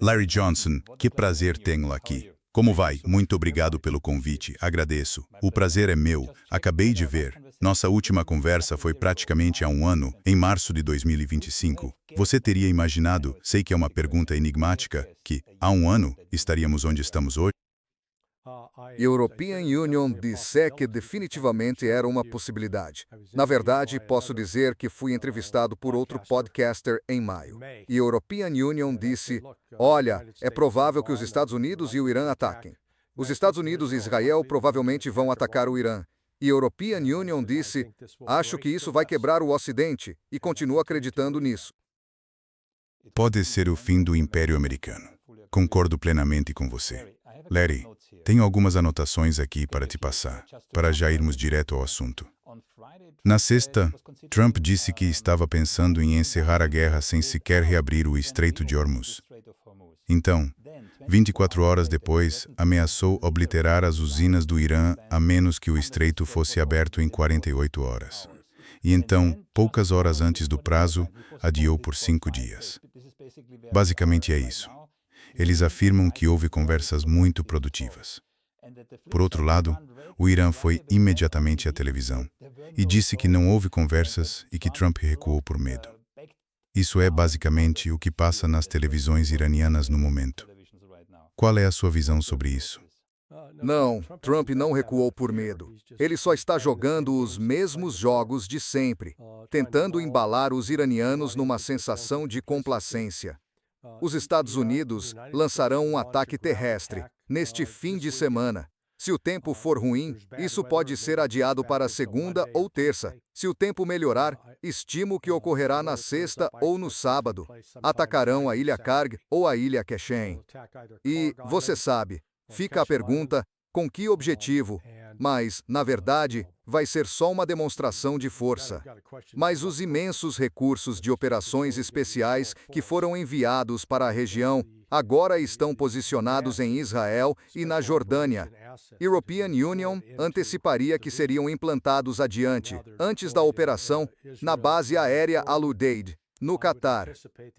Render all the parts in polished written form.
Larry Johnson, que prazer tê-lo aqui. Como vai? Muito obrigado pelo convite, agradeço. O prazer é meu, acabei de ver. Nossa última conversa foi praticamente há um ano, em março de 2025. Você teria imaginado, sei que é uma pergunta enigmática, que, há um ano, estaríamos onde estamos hoje? European Union disse que definitivamente era uma possibilidade. Na verdade, posso dizer que fui entrevistado por outro podcaster em maio. E European Union disse, olha, é provável que os Estados Unidos e o Irã ataquem. Os Estados Unidos e Israel provavelmente vão atacar o Irã. E European Union disse, acho que isso vai quebrar o Ocidente, e continuo acreditando nisso. Pode ser o fim do Império Americano. Concordo plenamente com você. Larry, tenho algumas anotações aqui para te passar, para já irmos direto ao assunto. Na sexta, Trump disse que estava pensando em encerrar a guerra sem sequer reabrir o Estreito de Hormuz. Então, 24 horas depois, ameaçou obliterar as usinas do Irã a menos que o estreito fosse aberto em 48 horas. E então, poucas horas antes do prazo, adiou por 5 dias. Basicamente é isso. Eles afirmam que houve conversas muito produtivas. Por outro lado, o Irã foi imediatamente à televisão e disse que não houve conversas e que Trump recuou por medo. Isso é basicamente o que passa nas televisões iranianas no momento. Qual é a sua visão sobre isso? Não, Trump não recuou por medo. Ele só está jogando os mesmos jogos de sempre, tentando embalar os iranianos numa sensação de complacência. Os Estados Unidos lançarão um ataque terrestre neste fim de semana. Se o tempo for ruim, isso pode ser adiado para segunda ou terça. Se o tempo melhorar, estimo que ocorrerá na sexta ou no sábado. Atacarão a Ilha Karg ou a Ilha Keshem. E, você sabe, fica a pergunta, com que objetivo? Mas, na verdade, vai ser só uma demonstração de força. Mas os imensos recursos de operações especiais que foram enviados para a região agora estão posicionados em Israel e na Jordânia. European Union anteciparia que seriam implantados adiante, antes da operação, na base aérea Al-Udeid, no Catar,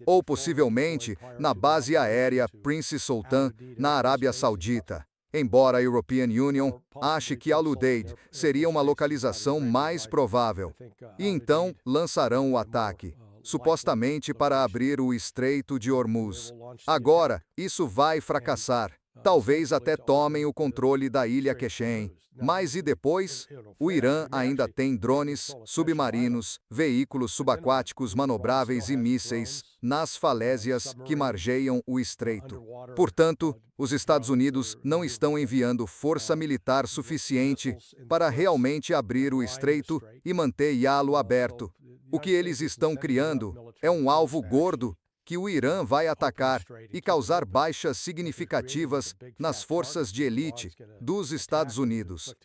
ou possivelmente na base aérea Prince Sultan, na Arábia Saudita. Embora a European Union ache que Al-Udeid seria uma localização mais provável. E então lançarão o ataque, supostamente para abrir o Estreito de Hormuz. Agora, isso vai fracassar. Talvez até tomem o controle da Ilha Keshem. Mas e depois? O Irã ainda tem drones, submarinos, veículos subaquáticos manobráveis e mísseis nas falésias que margeiam o estreito. Portanto, os Estados Unidos não estão enviando força militar suficiente para realmente abrir o estreito e mantê-lo aberto. O que eles estão criando é um alvo gordo que o Irã vai atacar e causar baixas significativas nas forças de elite dos Estados Unidos.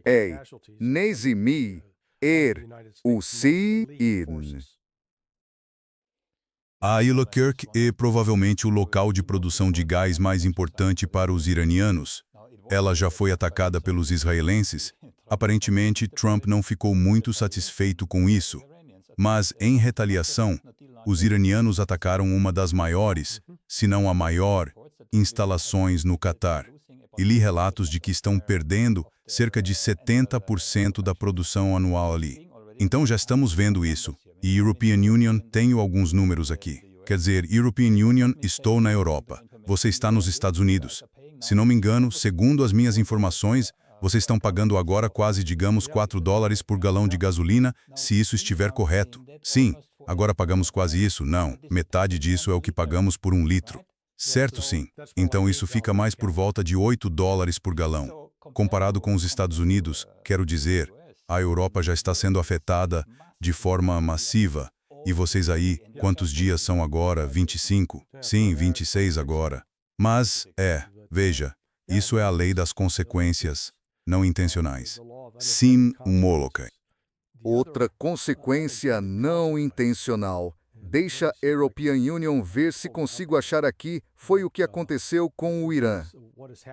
Ei, Nezimi, Hussein. A Ilha Kirk é provavelmente o local de produção de gás mais importante para os iranianos. Ela já foi atacada pelos israelenses. Aparentemente, Trump não ficou muito satisfeito com isso. Mas, em retaliação, os iranianos atacaram uma das maiores, se não a maior, instalações no Catar. E li relatos de que estão perdendo cerca de 70% da produção anual ali. Então já estamos vendo isso. E European Union, tenho alguns números aqui. Quer dizer, European Union, estou na Europa. Você está nos Estados Unidos. Se não me engano, segundo as minhas informações, vocês estão pagando agora quase, digamos, $4 por galão de gasolina, se isso estiver correto. Sim, agora pagamos quase isso. Não, metade disso é o que pagamos por 1 litro. Certo, sim. Então isso fica mais por volta de $8 por galão. Comparado com os Estados Unidos, quero dizer, a Europa já está sendo afetada de forma massiva. E vocês aí, quantos dias são agora? 25? Sim, 26 agora. Mas, veja, isso é a lei das consequências não intencionais. Sim, Molokai. Outra consequência não intencional. Deixa a European Union ver se consigo achar aqui foi o que aconteceu com o Irã.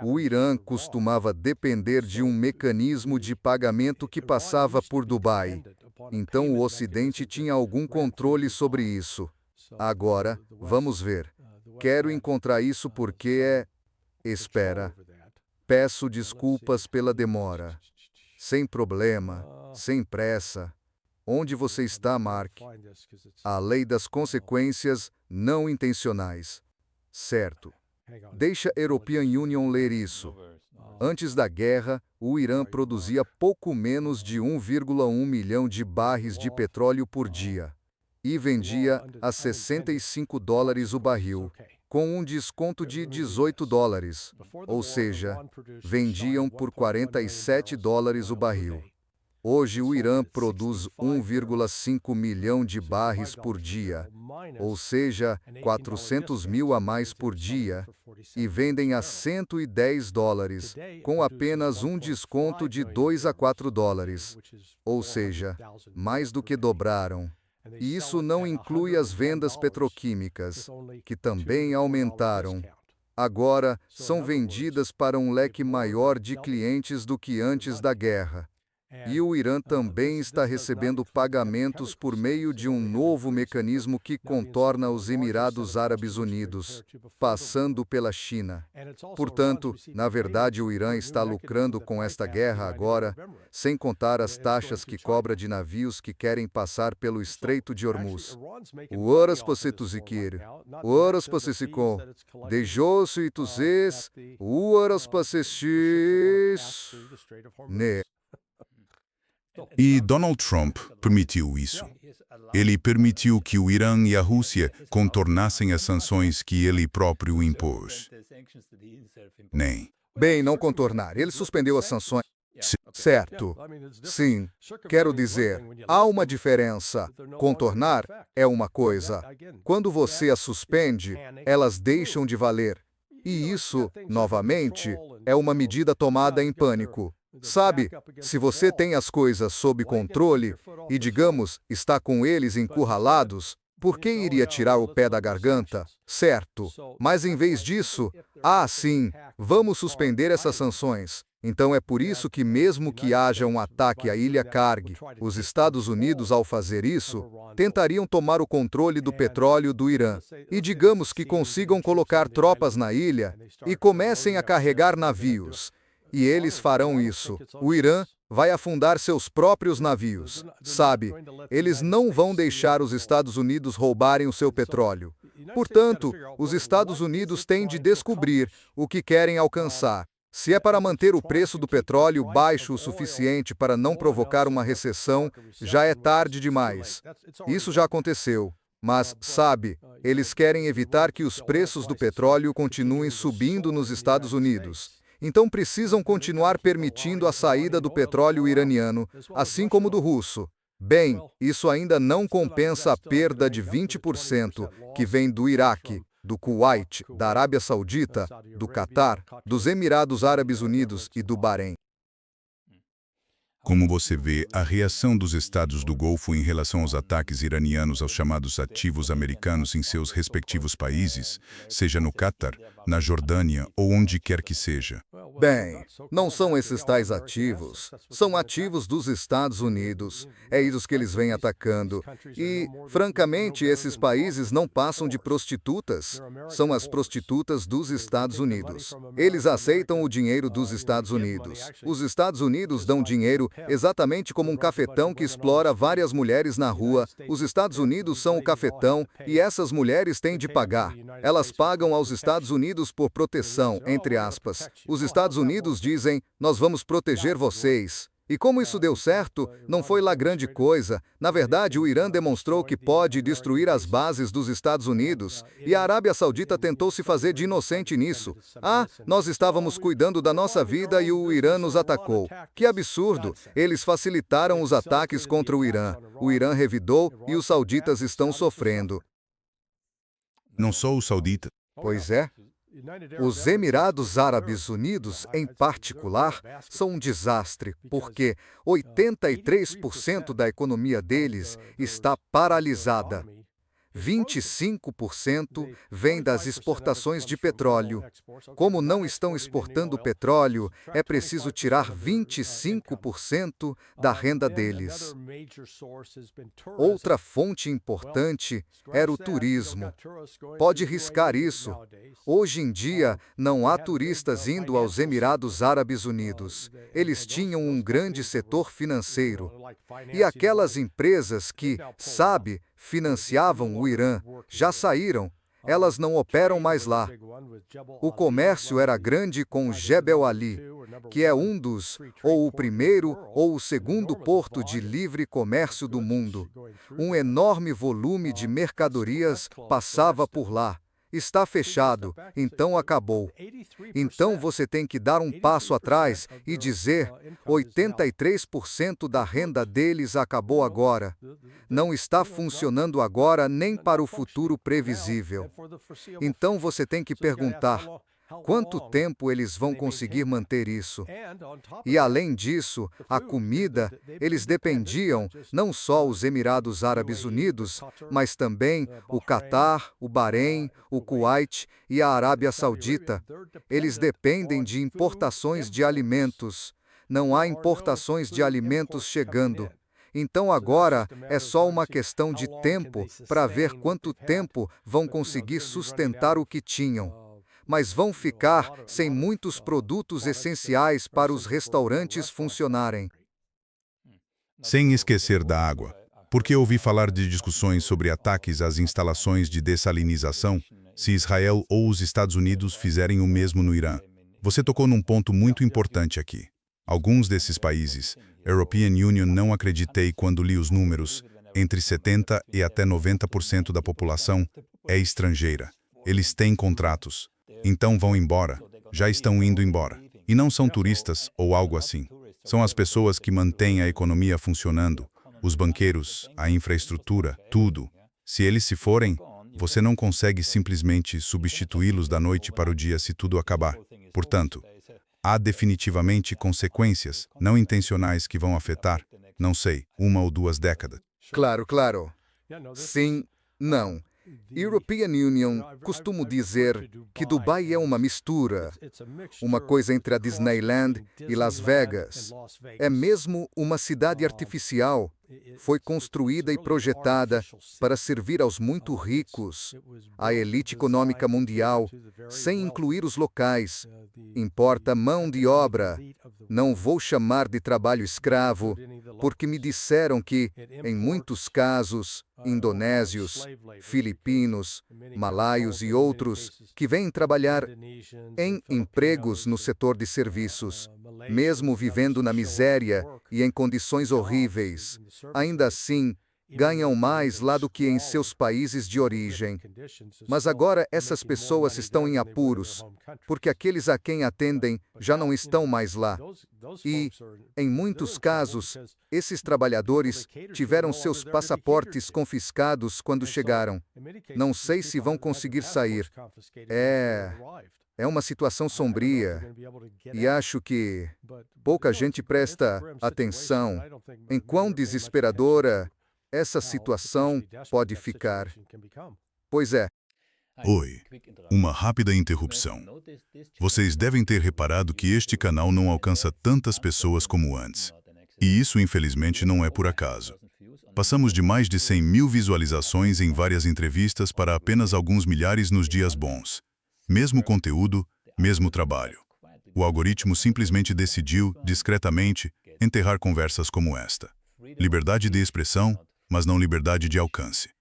O Irã costumava depender de um mecanismo de pagamento que passava por Dubai. Então o Ocidente tinha algum controle sobre isso. Agora, vamos ver. Quero encontrar isso porque Espera. Peço desculpas pela demora. Sem problema, sem pressa. Onde você está, Mark? A lei das consequências não intencionais. Certo. Deixa a European Union ler isso. Antes da guerra, o Irã produzia pouco menos de 1,1 milhão de barris de petróleo por dia e vendia a $65 o barril, com um desconto de $18, ou seja, vendiam por $47 o barril. Hoje o Irã produz 1,5 milhão de barris por dia, ou seja, 400 mil a mais por dia, e vendem a $110, com apenas um desconto de $2 a $4, ou seja, mais do que dobraram. E isso não inclui as vendas petroquímicas, que também aumentaram. Agora, são vendidas para um leque maior de clientes do que antes da guerra. E o Irã também está recebendo pagamentos por meio de um novo mecanismo que contorna os Emirados Árabes Unidos, passando pela China. Portanto, na verdade, o Irã está lucrando com esta guerra agora, sem contar as taxas que cobra de navios que querem passar pelo Estreito de Hormuz. O horas você tuzikir, o horas você sicom, deixou-se e tuzes, o horas você xis, ne. E Donald Trump permitiu isso. Ele permitiu que o Irã e a Rússia contornassem as sanções que ele próprio impôs. Nem. Bem, não contornar. Ele suspendeu as sanções. Certo. Sim. Quero dizer, há uma diferença. Contornar é uma coisa. Quando você as suspende, elas deixam de valer. E isso, novamente, é uma medida tomada em pânico. Sabe, se você tem as coisas sob controle e, digamos, está com eles encurralados, por que iria tirar o pé da garganta? Certo. Mas em vez disso, sim, vamos suspender essas sanções. Então é por isso que mesmo que haja um ataque à ilha Karg, os Estados Unidos, ao fazer isso, tentariam tomar o controle do petróleo do Irã. E digamos que consigam colocar tropas na ilha e comecem a carregar navios. E eles farão isso. O Irã vai afundar seus próprios navios. Sabe, eles não vão deixar os Estados Unidos roubarem o seu petróleo. Portanto, os Estados Unidos têm de descobrir o que querem alcançar. Se é para manter o preço do petróleo baixo o suficiente para não provocar uma recessão, já é tarde demais. Isso já aconteceu. Mas, sabe, eles querem evitar que os preços do petróleo continuem subindo nos Estados Unidos. Então precisam continuar permitindo a saída do petróleo iraniano, assim como do russo. Bem, isso ainda não compensa a perda de 20% que vem do Iraque, do Kuwait, da Arábia Saudita, do Catar, dos Emirados Árabes Unidos e do Bahrein. Como você vê, a reação dos estados do Golfo em relação aos ataques iranianos aos chamados ativos americanos em seus respectivos países, seja no Catar, na Jordânia ou onde quer que seja. Bem, não são esses tais ativos, são ativos dos Estados Unidos. É isso que eles vêm atacando. E, francamente, esses países não passam de prostitutas. São as prostitutas dos Estados Unidos. Eles aceitam o dinheiro dos Estados Unidos. Os Estados Unidos dão dinheiro exatamente como um cafetão que explora várias mulheres na rua. Os Estados Unidos são o cafetão e essas mulheres têm de pagar. Elas pagam aos Estados Unidos por proteção, entre aspas. Os Estados Unidos dizem, nós vamos proteger vocês. E como isso deu certo, não foi lá grande coisa. Na verdade, o Irã demonstrou que pode destruir as bases dos Estados Unidos, e a Arábia Saudita tentou se fazer de inocente nisso. Nós estávamos cuidando da nossa vida e o Irã nos atacou. Que absurdo! Eles facilitaram os ataques contra o Irã. O Irã revidou e os sauditas estão sofrendo. Não só os sauditas. Pois é. Os Emirados Árabes Unidos, em particular, são um desastre, porque 83% da economia deles está paralisada. 25% vem das exportações de petróleo. Como não estão exportando petróleo, é preciso tirar 25% da renda deles. Outra fonte importante era o turismo. Pode riscar isso. Hoje em dia, não há turistas indo aos Emirados Árabes Unidos. Eles tinham um grande setor financeiro. E aquelas empresas que, financiavam o Irã, já saíram. Elas não operam mais lá. O comércio era grande com Jebel Ali, que é um dos, ou o primeiro, ou o segundo porto de livre comércio do mundo. Um enorme volume de mercadorias passava por lá. Está fechado, então acabou. Então você tem que dar um passo atrás e dizer: 83% da renda deles acabou agora. Não está funcionando agora nem para o futuro previsível. Então você tem que perguntar: quanto tempo eles vão conseguir manter isso? E além disso, a comida, eles dependiam não só os Emirados Árabes Unidos, mas também o Catar, o Bahrein, o Kuwait e a Arábia Saudita. Eles dependem de importações de alimentos. Não há importações de alimentos chegando. Então agora é só uma questão de tempo para ver quanto tempo vão conseguir sustentar o que tinham. Mas vão ficar sem muitos produtos essenciais para os restaurantes funcionarem. Sem esquecer da água, porque ouvi falar de discussões sobre ataques às instalações de dessalinização se Israel ou os Estados Unidos fizerem o mesmo no Irã. Você tocou num ponto muito importante aqui. Alguns desses países, European Union, não acreditei quando li os números, entre 70% e até 90% da população é estrangeira. Eles têm contratos. Então vão embora, já estão indo embora. E não são turistas ou algo assim. São as pessoas que mantêm a economia funcionando, os banqueiros, a infraestrutura, tudo. Se eles se forem, você não consegue simplesmente substituí-los da noite para o dia se tudo acabar. Portanto, há definitivamente consequências não intencionais que vão afetar, não sei, 1 ou 2 décadas. Claro. Sim, não. European Union costumo dizer que Dubai é uma mistura, uma coisa entre a Disneyland e Las Vegas. É mesmo uma cidade artificial. Foi construída e projetada para servir aos muito ricos, à elite econômica mundial, sem incluir os locais. Importa mão de obra. Não vou chamar de trabalho escravo, porque me disseram que, em muitos casos, indonésios, filipinos, malaios e outros que vêm trabalhar em empregos no setor de serviços, mesmo vivendo na miséria e em condições horríveis, ainda assim, ganham mais lá do que em seus países de origem. Mas agora essas pessoas estão em apuros, porque aqueles a quem atendem já não estão mais lá. E, em muitos casos, esses trabalhadores tiveram seus passaportes confiscados quando chegaram. Não sei se vão conseguir sair. É uma situação sombria, e acho que pouca gente presta atenção em quão desesperadora essa situação pode ficar. Pois é. Oi, uma rápida interrupção. Vocês devem ter reparado que este canal não alcança tantas pessoas como antes. E isso, infelizmente, não é por acaso. Passamos de mais de 100 mil visualizações em várias entrevistas para apenas alguns milhares nos dias bons. Mesmo conteúdo, mesmo trabalho. O algoritmo simplesmente decidiu, discretamente, enterrar conversas como esta. Liberdade de expressão, mas não liberdade de alcance.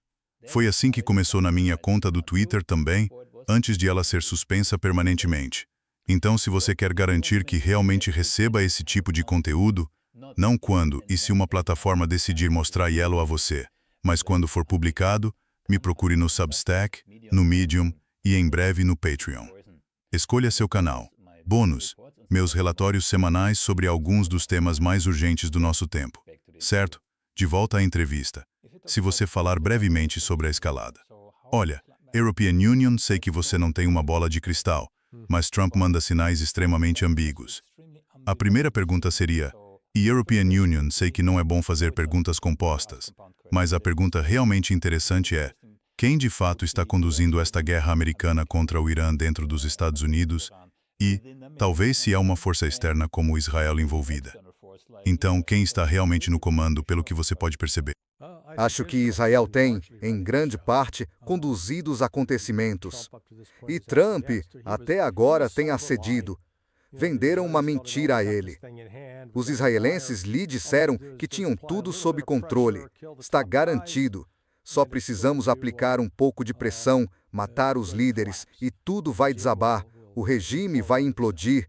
Foi assim que começou na minha conta do Twitter também, antes de ela ser suspensa permanentemente. Então, se você quer garantir que realmente receba esse tipo de conteúdo, não quando e se uma plataforma decidir mostrar Yellow a você, mas quando for publicado, me procure no Substack, no Medium e em breve no Patreon. Escolha seu canal. Bônus, meus relatórios semanais sobre alguns dos temas mais urgentes do nosso tempo. Certo? De volta à entrevista. Se você falar brevemente sobre a escalada. Olha, European Union, sei que você não tem uma bola de cristal, mas Trump manda sinais extremamente ambíguos. A primeira pergunta seria, e European Union, sei que não é bom fazer perguntas compostas, mas a pergunta realmente interessante é, Quem de fato está conduzindo esta guerra americana contra o Irã dentro dos Estados Unidos e, talvez se há uma força externa como Israel envolvida? Então, quem está realmente no comando, pelo que você pode perceber? Acho que Israel tem, em grande parte, conduzido os acontecimentos. E Trump, até agora, tem acedido. Venderam uma mentira a ele. Os israelenses lhe disseram que tinham tudo sob controle. Está garantido. Só precisamos aplicar um pouco de pressão, matar os líderes e tudo vai desabar. O regime vai implodir.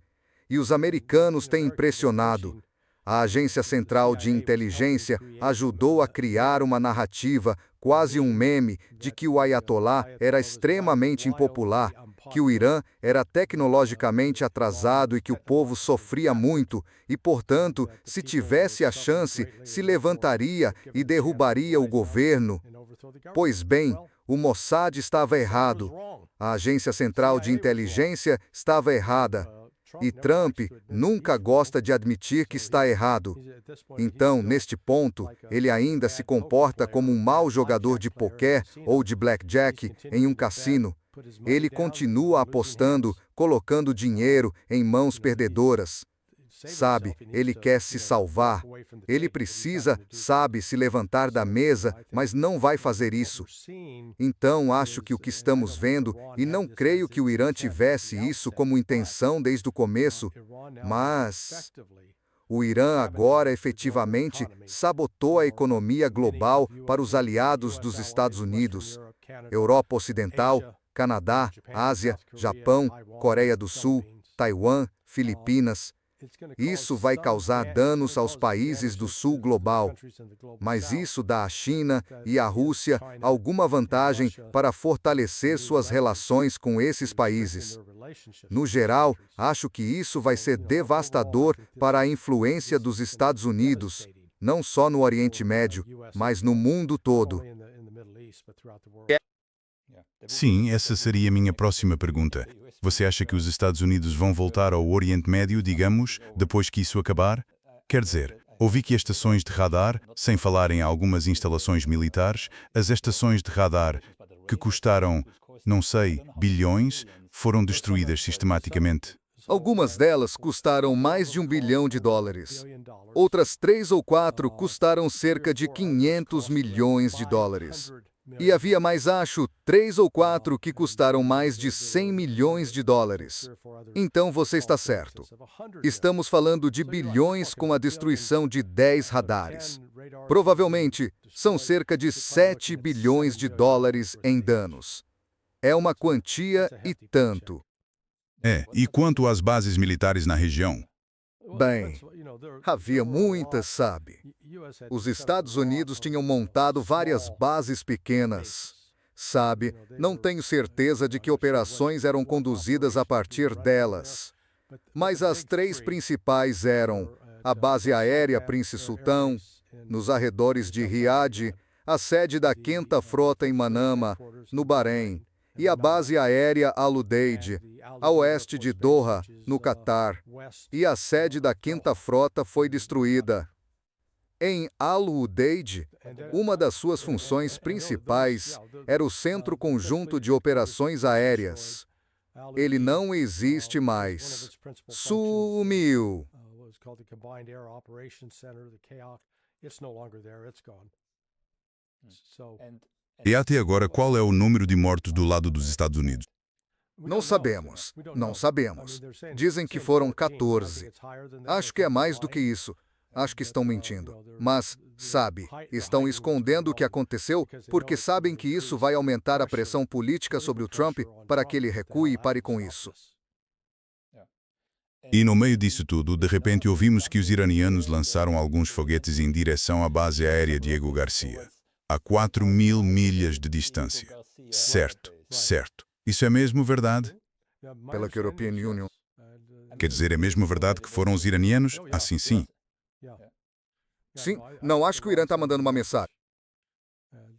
E os americanos têm impressionado. A Agência Central de Inteligência ajudou a criar uma narrativa, quase um meme, de que o Ayatollah era extremamente impopular, que o Irã era tecnologicamente atrasado e que o povo sofria muito, e, portanto, se tivesse a chance, se levantaria e derrubaria o governo. Pois bem, o Mossad estava errado. A Agência Central de Inteligência estava errada. E Trump nunca gosta de admitir que está errado. Então, neste ponto, ele ainda se comporta como um mau jogador de poker ou de blackjack em um cassino. Ele continua apostando, colocando dinheiro em mãos perdedoras. Sabe, ele quer se salvar. Ele precisa, sabe, se levantar da mesa, mas não vai fazer isso. Então, acho que o que estamos vendo, e não creio que o Irã tivesse isso como intenção desde o começo, mas o Irã agora efetivamente sabotou a economia global para os aliados dos Estados Unidos, Europa Ocidental, Canadá, Ásia, Japão, Coreia do Sul, Taiwan, Filipinas. Isso vai causar danos aos países do sul global, mas isso dá à China e à Rússia alguma vantagem para fortalecer suas relações com esses países. No geral, acho que isso vai ser devastador para a influência dos Estados Unidos, não só no Oriente Médio, mas no mundo todo. Sim, essa seria a minha próxima pergunta. Você acha que os Estados Unidos vão voltar ao Oriente Médio, digamos, depois que isso acabar? Quer dizer, ouvi que estações de radar, sem falar em algumas instalações militares, as estações de radar, que custaram, não sei, bilhões, foram destruídas sistematicamente. Algumas delas custaram mais de $1 bilhão. Outras 3 ou 4 custaram cerca de $500 milhões. E havia mais, acho, 3 ou 4 que custaram mais de $100 milhões. Então você está certo. Estamos falando de bilhões com a destruição de 10 radares. Provavelmente, são cerca de $7 bilhões em danos. É uma quantia e tanto. E quanto às bases militares na região? Bem, havia muitas, sabe? Os Estados Unidos tinham montado várias bases pequenas. Sabe, não tenho certeza de que operações eram conduzidas a partir delas. Mas as 3 principais eram a base aérea Prince Sultão, nos arredores de Riad, a sede da 5ª Frota em Manama, no Bahrein, e a base aérea Al-Udeid, a oeste de Doha, no Catar, e a sede da 5ª Frota foi destruída. Em Al-Udeid, uma das suas funções principais era o Centro Conjunto de Operações Aéreas. Ele não existe mais. Sumiu. E até agora, qual é o número de mortos do lado dos Estados Unidos? Não sabemos. Não sabemos. Dizem que foram 14. Acho que é mais do que isso. Acho que estão mentindo. Mas, sabe, estão escondendo o que aconteceu porque sabem que isso vai aumentar a pressão política sobre o Trump para que ele recue e pare com isso. E no meio disso tudo, de repente ouvimos que os iranianos lançaram alguns foguetes em direção à base aérea Diego Garcia, a 4.000 milhas de distância. Certo, certo. Isso é mesmo verdade? Pela European Union. Quer dizer, é mesmo verdade que foram os iranianos? Assim, sim. Sim, não acho que o Irã está mandando uma mensagem.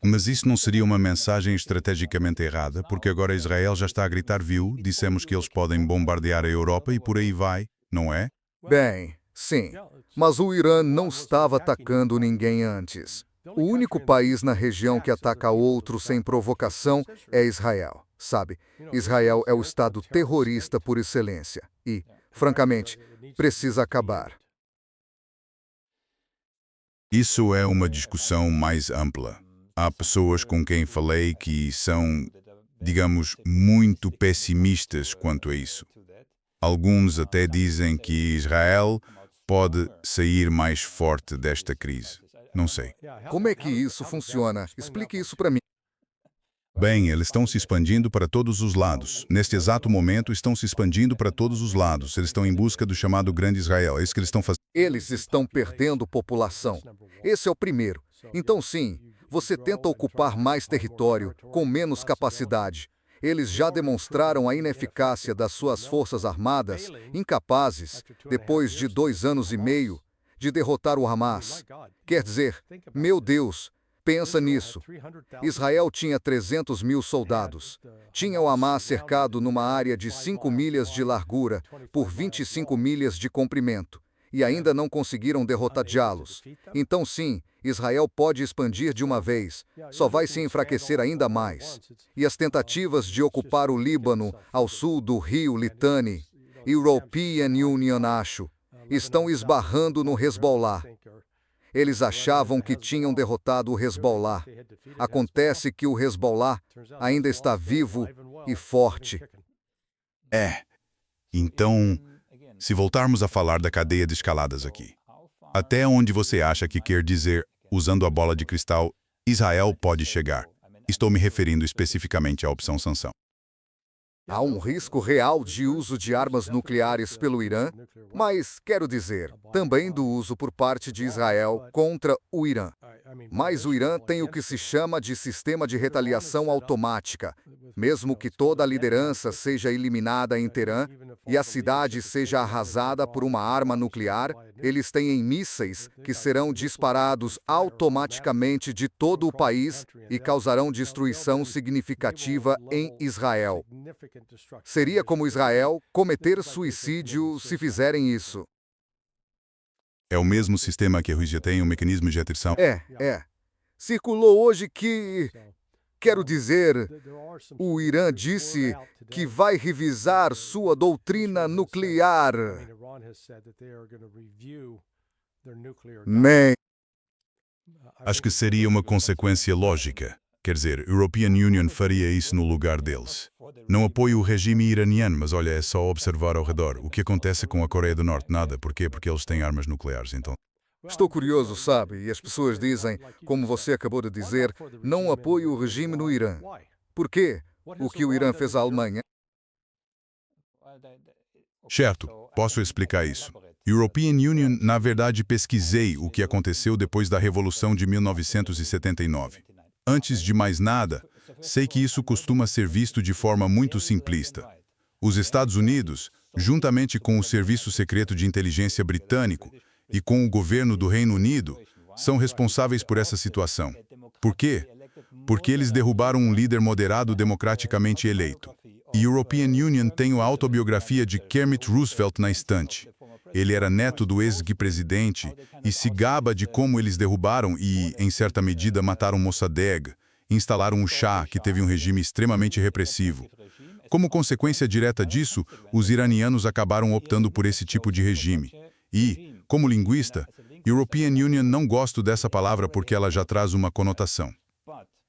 Mas isso não seria uma mensagem estrategicamente errada, porque agora Israel já está a gritar, viu, dissemos que eles podem bombardear a Europa e por aí vai, não é? Bem, sim, mas o Irã não estava atacando ninguém antes. O único país na região que ataca outro sem provocação é Israel, sabe? Israel é o Estado terrorista por excelência e, francamente, precisa acabar. Isso é uma discussão mais ampla. Há pessoas com quem falei que são, digamos, muito pessimistas quanto a isso. Alguns até dizem que Israel pode sair mais forte desta crise. Não sei. Como é que isso funciona? Explique isso para mim. Bem, eles estão se expandindo para todos os lados. Neste exato momento, estão se expandindo para todos os lados. Eles estão em busca do chamado Grande Israel. É isso que eles estão fazendo. Eles estão perdendo população. Esse é o primeiro. Então, sim, você tenta ocupar mais território, com menos capacidade. Eles já demonstraram a ineficácia das suas forças armadas, incapazes, depois de 2 anos e meio, de derrotar o Hamas. Quer dizer, meu Deus, pensa nisso. Israel tinha 300 mil soldados. Tinha o Hamas cercado numa área de 5 milhas de largura por 25 milhas de comprimento. E ainda não conseguiram derrotá-los. Então, sim, Israel pode expandir de uma vez. Só vai se enfraquecer ainda mais. E as tentativas de ocupar o Líbano, ao sul do rio Litani, European Union, estão esbarrando no Hezbollah. Eles achavam que tinham derrotado o Hezbollah. Acontece que o Hezbollah ainda está vivo e forte. Então, se voltarmos a falar da cadeia de escaladas aqui, até onde você acha que quer dizer, usando a bola de cristal, Israel pode chegar? Estou me referindo especificamente à opção sanção. Há um risco real de uso de armas nucleares pelo Irã, mas, quero dizer, também do uso por parte de Israel contra o Irã. Mas o Irã tem o que se chama de sistema de retaliação automática. Mesmo que toda a liderança seja eliminada em Teherã e a cidade seja arrasada por uma arma nuclear, eles têm mísseis que serão disparados automaticamente de todo o país e causarão destruição significativa em Israel. Seria como Israel cometer suicídio se fizerem isso. É o mesmo sistema que a Rússia tem, um mecanismo de atrição? Circulou hoje que, quero dizer, o Irã disse que vai revisar sua doutrina nuclear. Acho que seria uma consequência lógica. Quer dizer, a European Union faria isso no lugar deles. Não apoio o regime iraniano, mas olha, é só observar ao redor. O que acontece com a Coreia do Norte? Nada. Por quê? Porque eles têm armas nucleares, então. Estou curioso, sabe? E as pessoas dizem, como você acabou de dizer, não apoio o regime no Irã. Por quê? O que o Irã fez à Alemanha? Certo, posso explicar isso. European Union, na verdade, pesquisei o que aconteceu depois da Revolução de 1979. Antes de mais nada, sei que isso costuma ser visto de forma muito simplista. Os Estados Unidos, juntamente com o Serviço Secreto de Inteligência britânico e com o governo do Reino Unido, são responsáveis por essa situação. Por quê? Porque eles derrubaram um líder moderado democraticamente eleito. E European Union tem a autobiografia de Kermit Roosevelt na estante. Ele era neto do ex-presidente e se gaba de como eles derrubaram e, em certa medida, mataram Mossadegh, instalaram um Shah que teve um regime extremamente repressivo. Como consequência direta disso, os iranianos acabaram optando por esse tipo de regime. E, como linguista, European Union não gosto dessa palavra porque ela já traz uma conotação.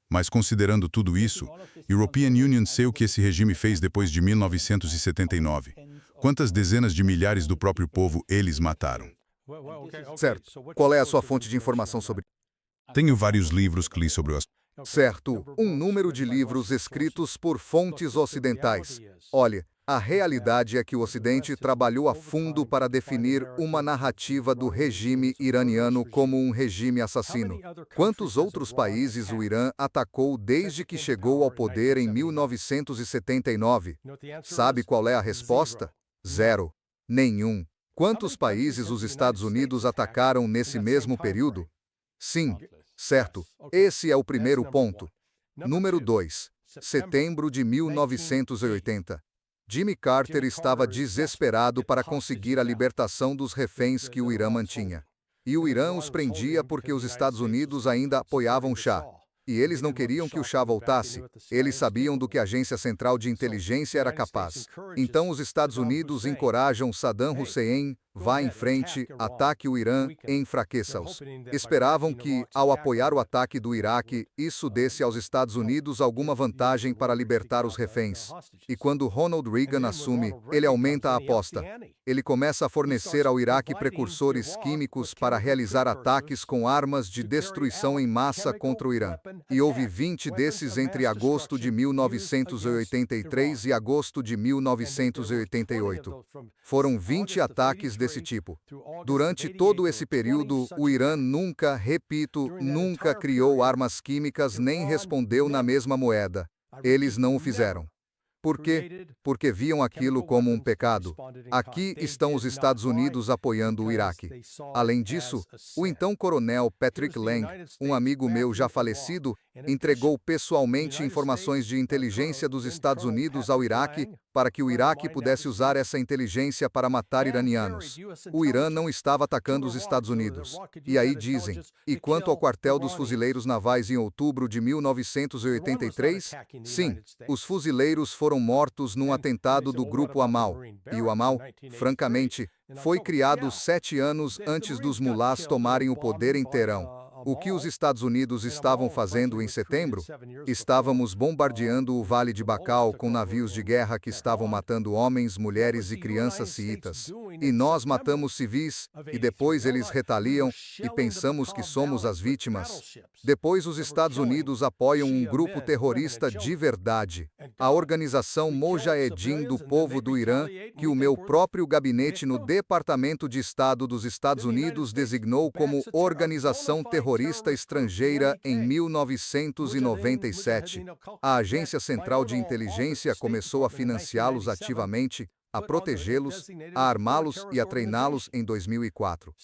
Mas considerando tudo isso, European Union sei o que esse regime fez depois de 1979. Quantas dezenas de milhares do próprio povo eles mataram? Certo. Qual é a sua fonte de informação sobre isso? Tenho vários livros que li sobre o assunto. Certo. Um número de livros escritos por fontes ocidentais. Olhe, a realidade é que o Ocidente trabalhou a fundo para definir uma narrativa do regime iraniano como um regime assassino. Quantos outros países o Irã atacou desde que chegou ao poder em 1979? Sabe qual é a resposta? 0. Nenhum. Quantos países os Estados Unidos atacaram nesse mesmo período? Sim. Certo. Esse é o primeiro ponto. Número 2. Setembro de 1980. Jimmy Carter estava desesperado para conseguir a libertação dos reféns que o Irã mantinha. E o Irã os prendia porque os Estados Unidos ainda apoiavam o Shah. E eles não queriam que o Shah voltasse. Eles sabiam do que a Agência Central de Inteligência era capaz. Então os Estados Unidos encorajam Saddam Hussein, vá em frente, ataque o Irã e enfraqueça-os. Esperavam que, ao apoiar o ataque do Iraque, isso desse aos Estados Unidos alguma vantagem para libertar os reféns. E quando Ronald Reagan assume, ele aumenta a aposta. Ele começa a fornecer ao Iraque precursores químicos para realizar ataques com armas de destruição em massa contra o Irã. E houve 20 desses entre agosto de 1983 e agosto de 1988. Foram 20 ataques desse tipo. Durante todo esse período, o Irã nunca, repito, nunca criou armas químicas nem respondeu na mesma moeda. Eles não o fizeram. Por quê? Porque viam aquilo como um pecado. Aqui estão os Estados Unidos apoiando o Iraque. Além disso, o então coronel Patrick Lang, um amigo meu já falecido, entregou pessoalmente informações de inteligência dos Estados Unidos ao Iraque para que o Iraque pudesse usar essa inteligência para matar iranianos. O Irã não estava atacando os Estados Unidos. E aí dizem, e quanto ao quartel dos fuzileiros navais em outubro de 1983, sim, os fuzileiros foram mortos num atentado do grupo Amal. E o Amal, francamente, foi criado 7 anos antes dos mulás tomarem o poder em Teherão. O que os Estados Unidos estavam fazendo em setembro? Estávamos bombardeando o Vale de Bacal com navios de guerra que estavam matando homens, mulheres e crianças xiitas. E nós matamos civis, e depois eles retaliam, e pensamos que somos as vítimas. Depois os Estados Unidos apoiam um grupo terrorista de verdade, a Organização Mojahedin do Povo do Irã, que o meu próprio gabinete no Departamento de Estado dos Estados Unidos designou como organização terrorista estrangeira em 1997. A Agência Central de Inteligência começou a financiá-los ativamente, a protegê-los, a armá-los e a treiná-los em 2004.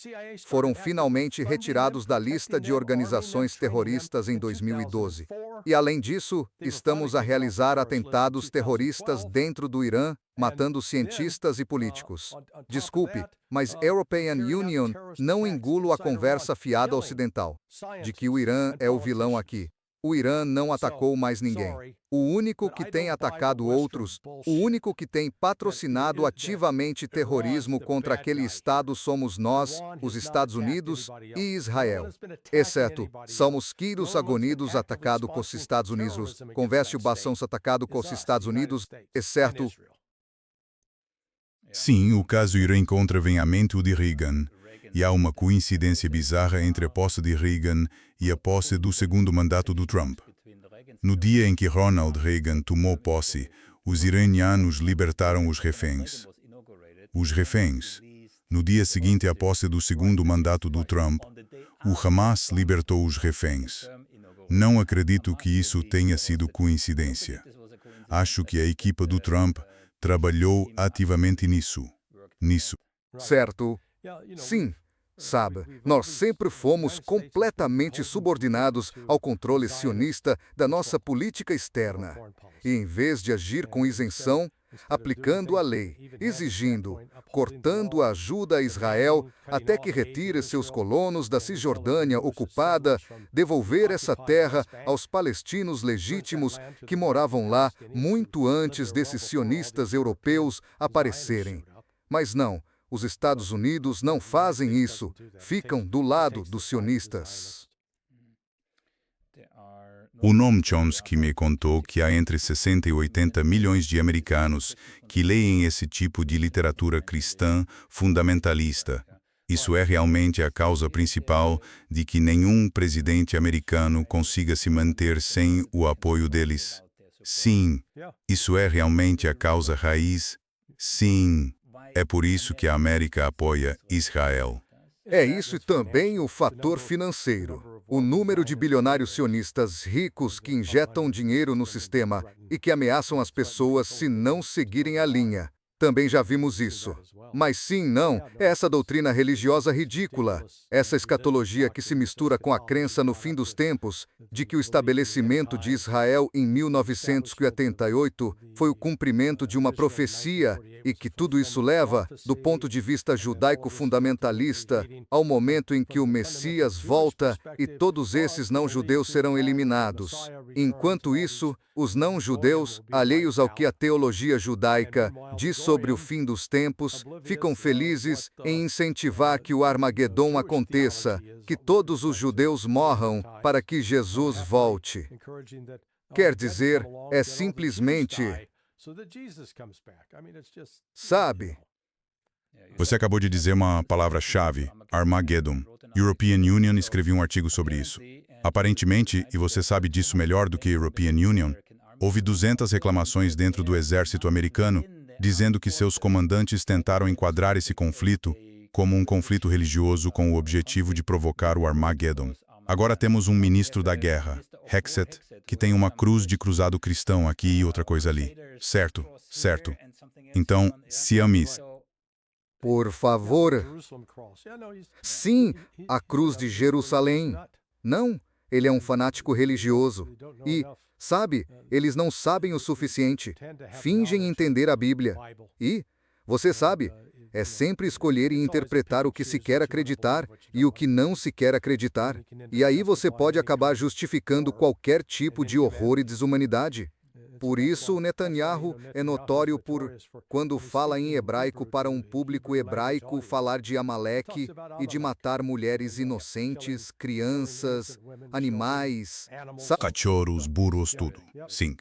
Foram finalmente retirados da lista de organizações terroristas em 2012. E além disso, estamos a realizar atentados terroristas dentro do Irã, matando cientistas e políticos. Desculpe, mas European Union não engulo a conversa fiada ocidental, de que o Irã é o vilão aqui. O Irã não atacou mais ninguém. O único que tem atacado outros, o único que tem patrocinado ativamente terrorismo contra aquele Estado somos nós, os Estados Unidos e Israel. Exceto, somos Quiros agonidos atacado com os Estados Unidos, converse o Bassãos atacado com os Estados Unidos, exceto. Sim, o caso Irã encontra-vem à mente o de Reagan. E há uma coincidência bizarra entre a posse de Reagan e a posse do segundo mandato do Trump. No dia em que Ronald Reagan tomou posse, os iranianos libertaram os reféns. Os reféns. No dia seguinte à posse do segundo mandato do Trump, o Hamas libertou os reféns. Não acredito que isso tenha sido coincidência. Acho que a equipa do Trump trabalhou ativamente nisso. Certo. Sim. Sabe, nós sempre fomos completamente subordinados ao controle sionista da nossa política externa. E em vez de agir com isenção, aplicando a lei, exigindo, cortando a ajuda a Israel até que retire seus colonos da Cisjordânia ocupada, devolver essa terra aos palestinos legítimos que moravam lá muito antes desses sionistas europeus aparecerem. Mas não. Os Estados Unidos não fazem isso, ficam do lado dos sionistas. O Noam Chomsky me contou que há entre 60 e 80 milhões de americanos que leem esse tipo de literatura cristã fundamentalista. Isso é realmente a causa principal de que nenhum presidente americano consiga se manter sem o apoio deles? Sim, isso é realmente a causa raiz? Sim. É por isso que a América apoia Israel. É isso e também o fator financeiro. O número de bilionários sionistas ricos que injetam dinheiro no sistema e que ameaçam as pessoas se não seguirem a linha. Também já vimos isso. Mas sim, não, é essa doutrina religiosa ridícula, essa escatologia que se mistura com a crença no fim dos tempos, de que o estabelecimento de Israel em 1988 foi o cumprimento de uma profecia e que tudo isso leva, do ponto de vista judaico-fundamentalista, ao momento em que o Messias volta e todos esses não-judeus serão eliminados. Enquanto isso, os não-judeus, alheios ao que a teologia judaica diz sobre o fim dos tempos, ficam felizes em incentivar que o Armagedon aconteça, que todos os judeus morram para que Jesus volte. Quer dizer, é simplesmente, sabe? Você acabou de dizer uma palavra-chave, Armageddon. European Union escreveu um artigo sobre isso. Aparentemente, e você sabe disso melhor do que a European Union, houve 200 reclamações dentro do exército americano, dizendo que seus comandantes tentaram enquadrar esse conflito como um conflito religioso com o objetivo de provocar o Armageddon. Agora temos um ministro da guerra, Hexet, que tem uma cruz de cruzado cristão aqui e outra coisa ali. Certo, certo. Então, Siamis. Por favor. Sim, a cruz de Jerusalém. Não, ele é um fanático religioso. E, sabe, eles não sabem o suficiente. Fingem entender a Bíblia. E, você sabe, é sempre escolher e interpretar o que se quer acreditar e o que não se quer acreditar. E aí você pode acabar justificando qualquer tipo de horror e desumanidade. Por isso, o Netanyahu é notório por, quando fala em hebraico para um público hebraico, falar de Amaleque e de matar mulheres inocentes, crianças, animais, Cachorros, burros, tudo. Sim.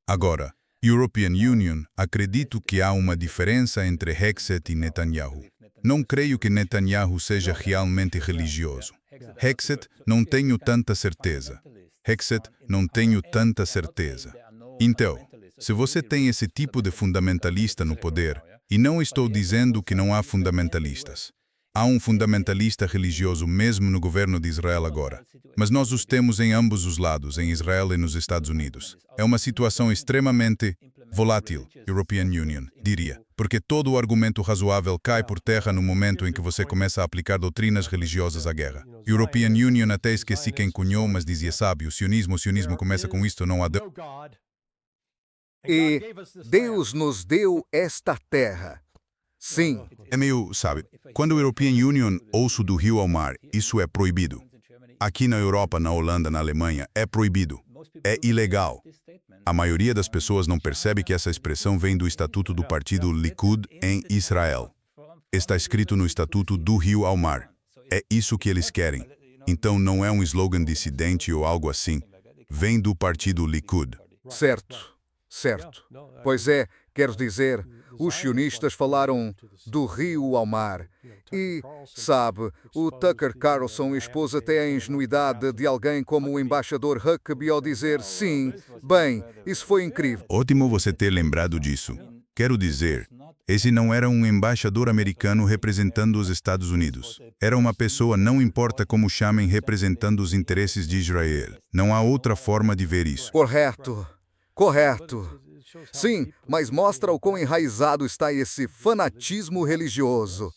Agora, European Union, acredito que há uma diferença entre Hexet e Netanyahu. Não creio que Netanyahu seja realmente religioso. Hexet, não tenho tanta certeza. Então, se você tem esse tipo de fundamentalista no poder, e não estou dizendo que não há fundamentalistas. Há um fundamentalista religioso mesmo no governo de Israel agora. Mas nós os temos em ambos os lados, em Israel e nos Estados Unidos. É uma situação extremamente volátil, European Union, diria. Porque todo o argumento razoável cai por terra no momento em que você começa a aplicar doutrinas religiosas à guerra. European Union até esqueci quem cunhou, mas dizia, sabe, o sionismo começa com isto, não há Deus. E Deus nos deu esta terra. Sim. É meio, sabe, quando o European Union ouço do rio ao mar, isso é proibido. Aqui na Europa, na Holanda, na Alemanha, é proibido. É ilegal. A maioria das pessoas não percebe que essa expressão vem do estatuto do partido Likud em Israel. Está escrito no estatuto do rio ao mar. É isso que eles querem. Então não é um slogan dissidente ou algo assim. Vem do partido Likud. Certo. Certo. Pois é, quero dizer, os sionistas falaram do rio ao mar. E, sabe, o Tucker Carlson expôs até a ingenuidade de alguém como o embaixador Huckabee ao dizer sim, bem, isso foi incrível. Ótimo você ter lembrado disso. Quero dizer, esse não era um embaixador americano representando os Estados Unidos. Era uma pessoa, não importa como chamem, representando os interesses de Israel. Não há outra forma de ver isso. Correto. Correto. Sim, mas mostra o quão enraizado está esse fanatismo religioso.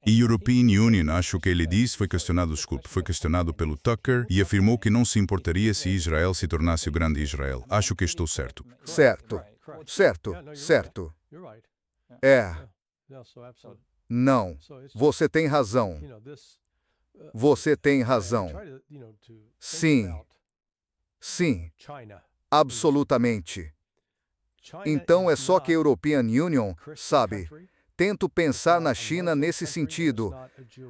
E European Union, acho que ele disse, foi questionado pelo Tucker e afirmou que não se importaria se Israel se tornasse o grande Israel. Acho que estou certo. Certo. Certo. É. Não. Você tem razão. Você tem razão. Sim. Sim. Absolutamente. Então é só que a European Union, sabe, tento pensar na China nesse sentido.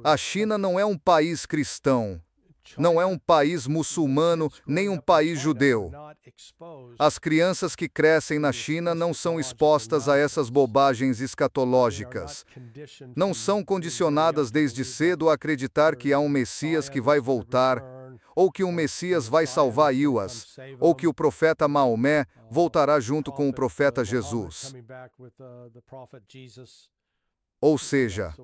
A China não é um país cristão, não é um país muçulmano, nem um país judeu. As crianças que crescem na China não são expostas a essas bobagens escatológicas. Não são condicionadas desde cedo a acreditar que há um Messias que vai voltar, ou que um Messias vai salvar Iuas, ou que o profeta Maomé voltará junto com o profeta Jesus. Ou seja,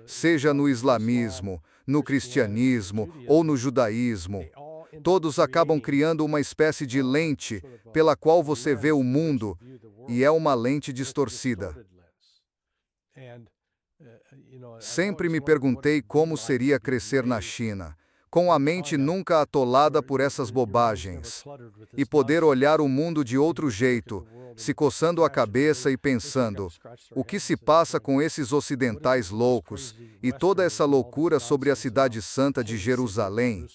seja no islamismo, no cristianismo ou no judaísmo, todos acabam criando uma espécie de lente pela qual você vê o mundo, e é uma lente distorcida. Sempre me perguntei como seria crescer na China, com a mente nunca atolada por essas bobagens, e poder olhar o mundo de outro jeito, se coçando a cabeça e pensando: o que se passa com esses ocidentais loucos e toda essa loucura sobre a cidade santa de Jerusalém?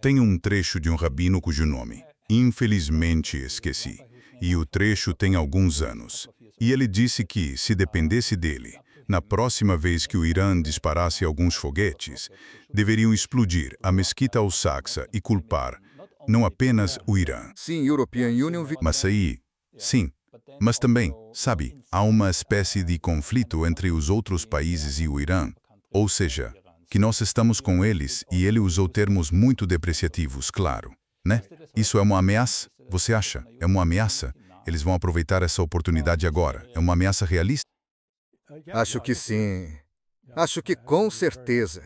Tem um trecho de um rabino cujo nome, infelizmente, esqueci. E o trecho tem alguns anos. E ele disse que, se dependesse dele, na próxima vez que o Irã disparasse alguns foguetes, deveriam explodir a Mesquita Al-Aqsa e culpar não apenas o Irã. Sim, European Union... Mas aí, sim. Mas também, sabe, há uma espécie de conflito entre os outros países e o Irã. Ou seja, que nós estamos com eles e ele usou termos muito depreciativos, claro, né? Isso é uma ameaça? Você acha? É uma ameaça? Eles vão aproveitar essa oportunidade agora. É uma ameaça realista? Acho que sim. Acho que com certeza.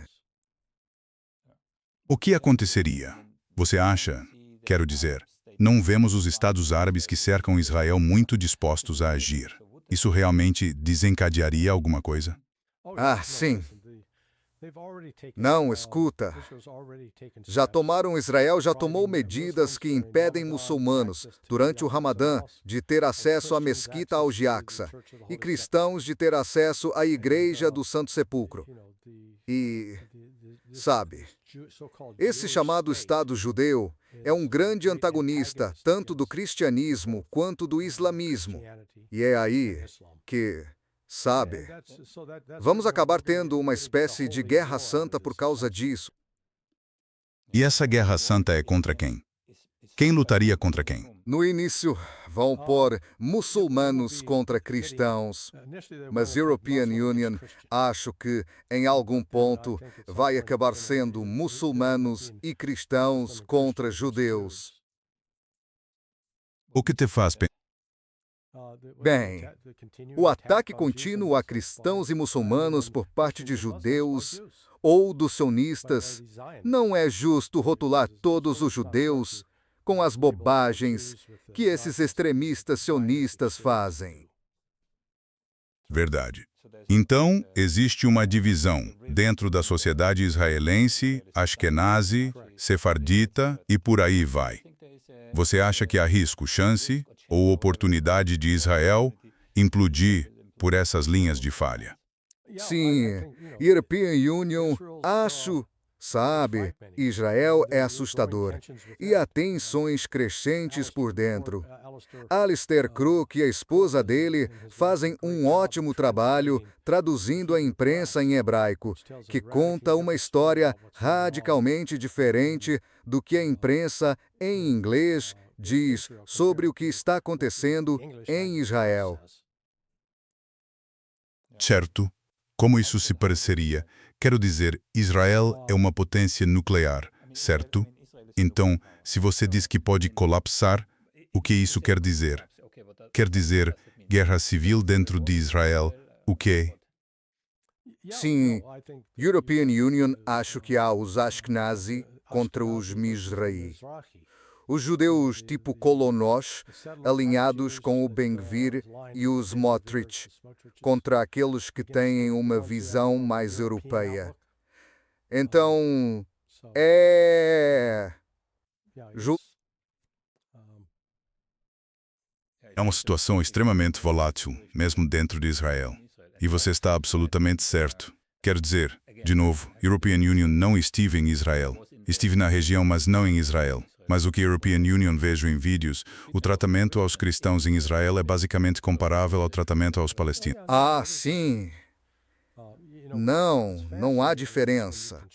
O que aconteceria? Você acha? Quero dizer, não vemos os Estados Árabes que cercam Israel muito dispostos a agir. Isso realmente desencadearia alguma coisa? Ah, sim. Não, escuta. Israel já tomou medidas que impedem muçulmanos, durante o Ramadã, de ter acesso à Mesquita Al-Aqsa, e cristãos de ter acesso à Igreja do Santo Sepulcro. E, sabe, esse chamado Estado judeu é um grande antagonista tanto do cristianismo quanto do islamismo. E é aí que... sabe, vamos acabar tendo uma espécie de guerra santa por causa disso. E essa guerra santa é contra quem? Quem lutaria contra quem? No início, vão pôr muçulmanos contra cristãos, mas European Union, acho que, em algum ponto, vai acabar sendo muçulmanos e cristãos contra judeus. O que te faz pensar? Bem, o ataque contínuo a cristãos e muçulmanos por parte de judeus ou dos sionistas não é justo rotular todos os judeus com as bobagens que esses extremistas sionistas fazem. Verdade. Então, existe uma divisão dentro da sociedade israelense, ashkenazi, sefardita e por aí vai. Você acha que há risco, chance ou oportunidade de Israel implodir por essas linhas de falha? Sim, European Union, acho, sabe, Israel é assustador e há tensões crescentes por dentro. Alistair Crook e a esposa dele fazem um ótimo trabalho traduzindo a imprensa em hebraico, que conta uma história radicalmente diferente do que a imprensa em inglês diz sobre o que está acontecendo em Israel. Certo. Como isso se pareceria? Quero dizer, Israel é uma potência nuclear, certo? Então, se você diz que pode colapsar, o que isso quer dizer? Quer dizer guerra civil dentro de Israel, o quê? Sim, European Union, acho que há os Ashkenazi contra os Mizrahi. Os judeus tipo Kolonosh, alinhados com o Ben-Gvir e os Smotrich, contra aqueles que têm uma visão mais europeia. Então, É uma situação extremamente volátil, mesmo dentro de Israel. E você está absolutamente certo. Quero dizer, de novo, European Union não estive em Israel. Estive na região, mas não em Israel. Mas o que European Union vejo em vídeos, o tratamento aos cristãos em Israel é basicamente comparável ao tratamento aos palestinos. Ah, sim. Não há diferença.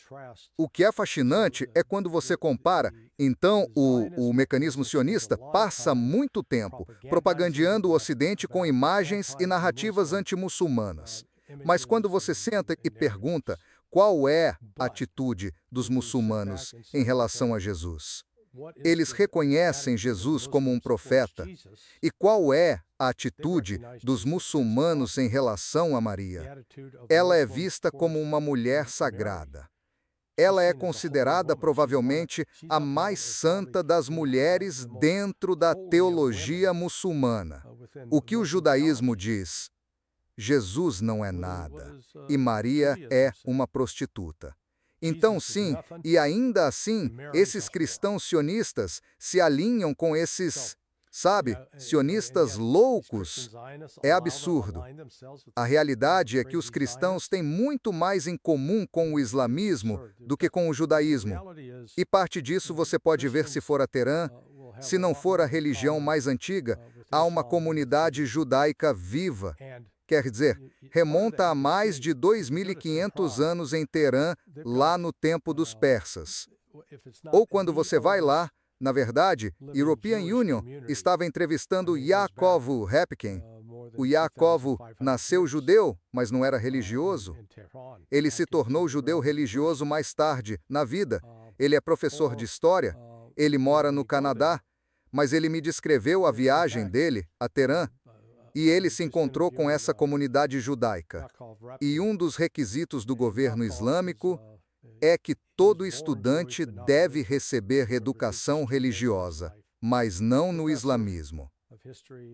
O que é fascinante é quando você compara. Então, o mecanismo sionista passa muito tempo propagandeando o Ocidente com imagens e narrativas antimuçulmanas. Mas quando você senta e pergunta qual é a atitude dos muçulmanos em relação a Jesus, eles reconhecem Jesus como um profeta. E qual é a atitude dos muçulmanos em relação a Maria? Ela é vista como uma mulher sagrada. Ela é considerada provavelmente a mais santa das mulheres dentro da teologia muçulmana. O que o judaísmo diz? Jesus não é nada, e Maria é uma prostituta. Então, sim, e ainda assim, esses cristãos sionistas se alinham com esses, sionistas loucos. É absurdo. A realidade é que os cristãos têm muito mais em comum com o islamismo do que com o judaísmo. E parte disso você pode ver se for a Teherã. Se não for a religião mais antiga, há uma comunidade judaica viva. Quer dizer, remonta a mais de 2.500 anos em Teherã, lá no tempo dos persas. Ou quando você vai lá, na verdade, European Union estava entrevistando Yaakov Repkin. O Yaakov nasceu judeu, mas não era religioso. Ele se tornou judeu religioso mais tarde, na vida. Ele é professor de história. Ele mora no Canadá, mas ele me descreveu a viagem dele a Teherã. E ele se encontrou com essa comunidade judaica. E um dos requisitos do governo islâmico é que todo estudante deve receber educação religiosa, mas não no islamismo.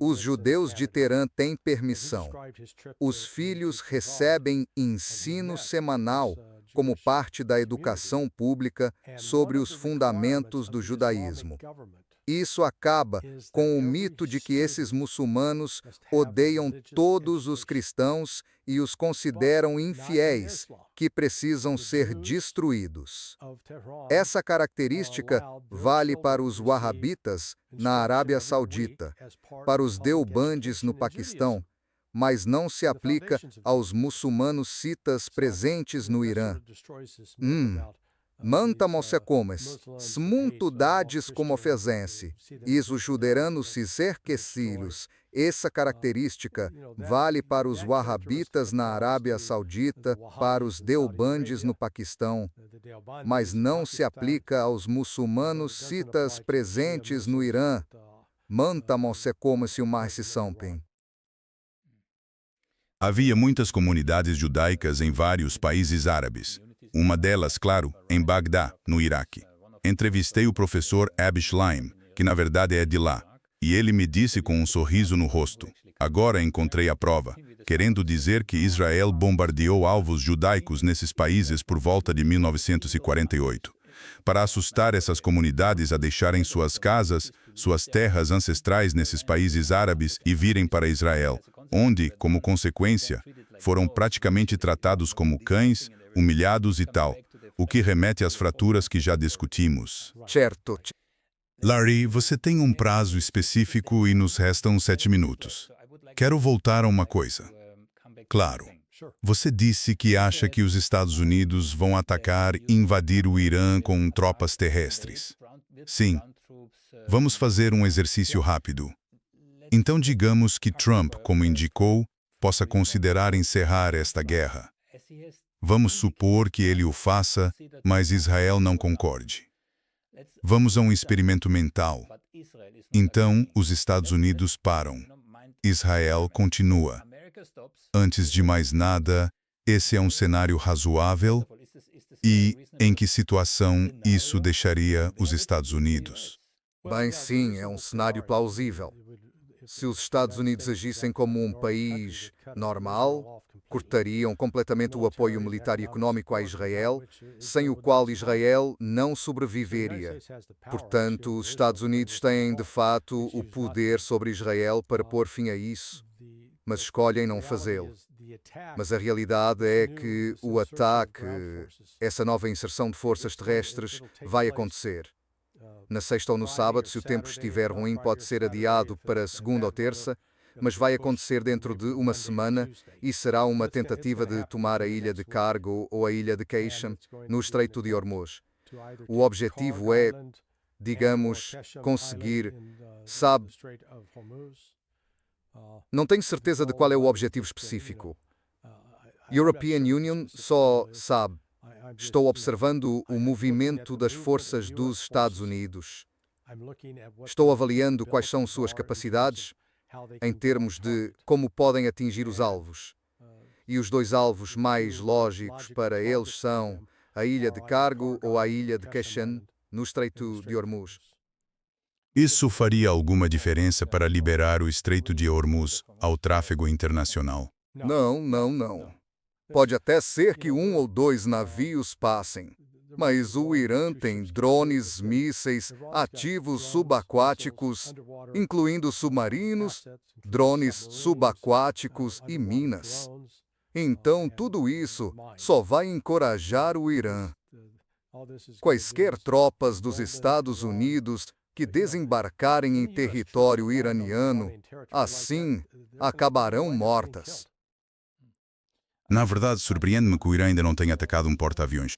Os judeus de Teherã têm permissão. Os filhos recebem ensino semanal como parte da educação pública sobre os fundamentos do judaísmo. Isso acaba com o mito de que esses muçulmanos odeiam todos os cristãos e os consideram infiéis, que precisam ser destruídos. Essa característica vale para os wahhabitas na Arábia Saudita, para os deobandes no Paquistão, mas não se aplica aos muçulmanos citas presentes no Irã. Mantamos comes, smuntu dades como ofesense, is os juderanos ciserquecilhos. Essa característica vale para os wahhabitas na Arábia Saudita, para os deobandes no Paquistão, mas não se aplica aos muçulmanos citas presentes no Irã. Mantamos como se o mais se sampem. Havia muitas comunidades judaicas em vários países árabes. Uma delas, claro, em Bagdá, no Iraque. Entrevistei o professor Abi Schleim, que na verdade é de lá, e ele me disse com um sorriso no rosto: agora encontrei a prova, querendo dizer que Israel bombardeou alvos judaicos nesses países por volta de 1948, para assustar essas comunidades a deixarem suas casas, suas terras ancestrais nesses países árabes e virem para Israel, onde, como consequência, foram praticamente tratados como cães, humilhados e tal, o que remete às fraturas que já discutimos. Certo. Larry, você tem um prazo específico e nos restam 7 minutos. Quero voltar a uma coisa. Claro, você disse que acha que os Estados Unidos vão atacar e invadir o Irã com tropas terrestres. Sim. Vamos fazer um exercício rápido. Então digamos que Trump, como indicou, possa considerar encerrar esta guerra. Vamos supor que ele o faça, mas Israel não concorde. Vamos a um experimento mental. Então, os Estados Unidos param. Israel continua. Antes de mais nada, esse é um cenário razoável? E em que situação isso deixaria os Estados Unidos? Bem, sim, é um cenário plausível. Se os Estados Unidos agissem como um país normal, cortariam completamente o apoio militar e econômico a Israel, sem o qual Israel não sobreviveria. Portanto, os Estados Unidos têm, de fato, o poder sobre Israel para pôr fim a isso, mas escolhem não fazê-lo. Mas a realidade é que o ataque, essa nova inserção de forças terrestres, vai acontecer. Na sexta ou no sábado, se o tempo estiver ruim, pode ser adiado para segunda ou terça, mas vai acontecer dentro de uma semana e será uma tentativa de tomar a ilha de Cargo ou a ilha de Keishan, no Estreito de Hormuz. O objetivo é, digamos, conseguir, não tenho certeza de qual é o objetivo específico. European Union só sabe. Estou observando o movimento das forças dos Estados Unidos. Estou avaliando quais são suas capacidades em termos de como podem atingir os alvos. E os dois alvos mais lógicos para eles são a ilha de Cargo ou a ilha de Keishan, no Estreito de Hormuz. Isso faria alguma diferença para liberar o Estreito de Hormuz ao tráfego internacional? Não, não, não. Pode até ser que um ou dois navios passem, mas o Irã tem drones, mísseis, ativos subaquáticos, incluindo submarinos, drones subaquáticos e minas. Então, tudo isso só vai encorajar o Irã. Quaisquer tropas dos Estados Unidos que desembarcarem em território iraniano, assim, acabarão mortas. Na verdade, surpreende-me que o Irã ainda não tenha atacado um porta-aviões.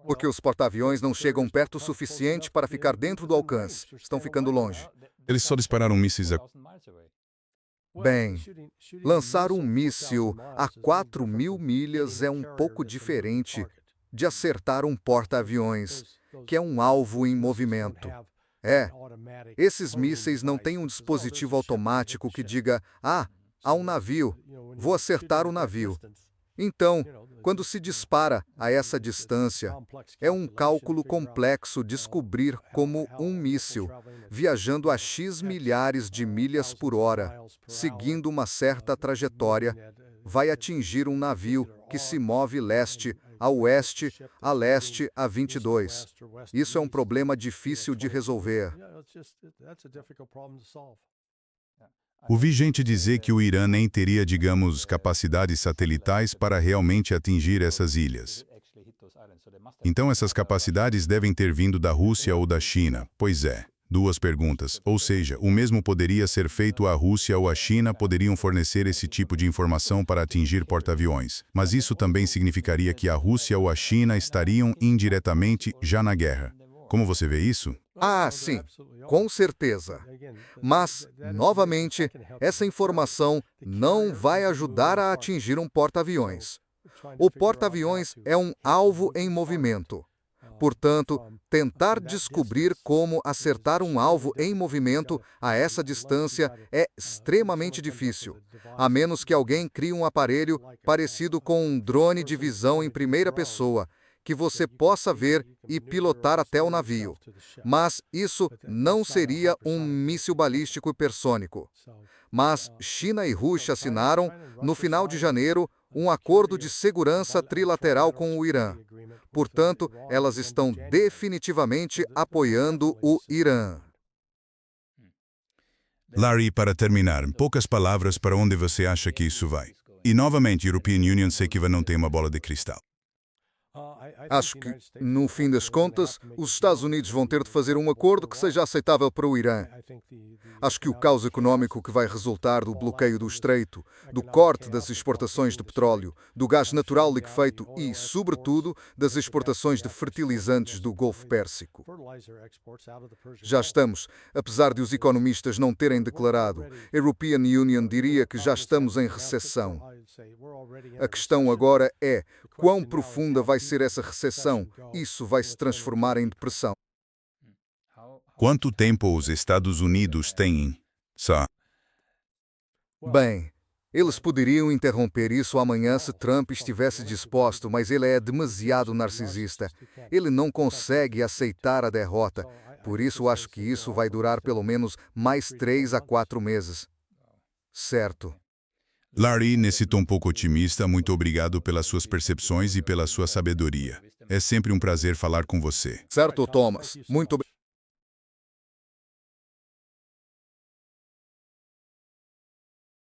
Porque os porta-aviões não chegam perto o suficiente para ficar dentro do alcance. Estão ficando longe. Eles só dispararam mísseis a... Bem, lançar um míssil a 4.000 milhas é um pouco diferente de acertar um porta-aviões, que é um alvo em movimento. Esses mísseis não têm um dispositivo automático que diga: "Ah, há um navio, vou acertar o navio." Então, quando se dispara a essa distância, é um cálculo complexo descobrir como um míssil, viajando a X milhares de milhas por hora, seguindo uma certa trajetória, vai atingir um navio que se move leste a oeste, a leste a 22. Isso é um problema difícil de resolver. Ouvi gente dizer que o Irã nem teria, digamos, capacidades satelitais para realmente atingir essas ilhas. Então essas capacidades devem ter vindo da Rússia ou da China. Pois é. Duas perguntas. Ou seja, o mesmo poderia ser feito a Rússia ou a China poderiam fornecer esse tipo de informação para atingir porta-aviões. Mas isso também significaria que a Rússia ou a China estariam indiretamente já na guerra. Como você vê isso? Ah, sim, com certeza. Mas, novamente, essa informação não vai ajudar a atingir um porta-aviões. O porta-aviões é um alvo em movimento. Portanto, tentar descobrir como acertar um alvo em movimento a essa distância é extremamente difícil, a menos que alguém crie um aparelho parecido com um drone de visão em primeira pessoa, que você possa ver e pilotar até o navio. Mas isso não seria um míssil balístico hipersônico. Mas China e Rússia assinaram, no final de janeiro, um acordo de segurança trilateral com o Irã. Portanto, elas estão definitivamente apoiando o Irã. Larry, para terminar, poucas palavras para onde você acha que isso vai. E novamente, European Union sei que não tem uma bola de cristal. Acho que, no fim das contas, os Estados Unidos vão ter de fazer um acordo que seja aceitável para o Irã. Acho que o caos econômico que vai resultar do bloqueio do estreito, do corte das exportações de petróleo, do gás natural liquefeito e, sobretudo, das exportações de fertilizantes do Golfo Pérsico. Já estamos, apesar de os economistas não terem declarado, a European Union diria que já estamos em recessão. A questão agora é quão profunda vai ser essa recessão. Isso vai se transformar em depressão. Quanto tempo os Estados Unidos têm? Bem, eles poderiam interromper isso amanhã se Trump estivesse disposto, mas ele é demasiado narcisista. Ele não consegue aceitar a derrota. Por isso, acho que isso vai durar pelo menos mais 3 a 4 meses. Certo. Larry, nesse tom pouco otimista, muito obrigado pelas suas percepções e pela sua sabedoria. É sempre um prazer falar com você. Certo, Thomas. Muito obrigado.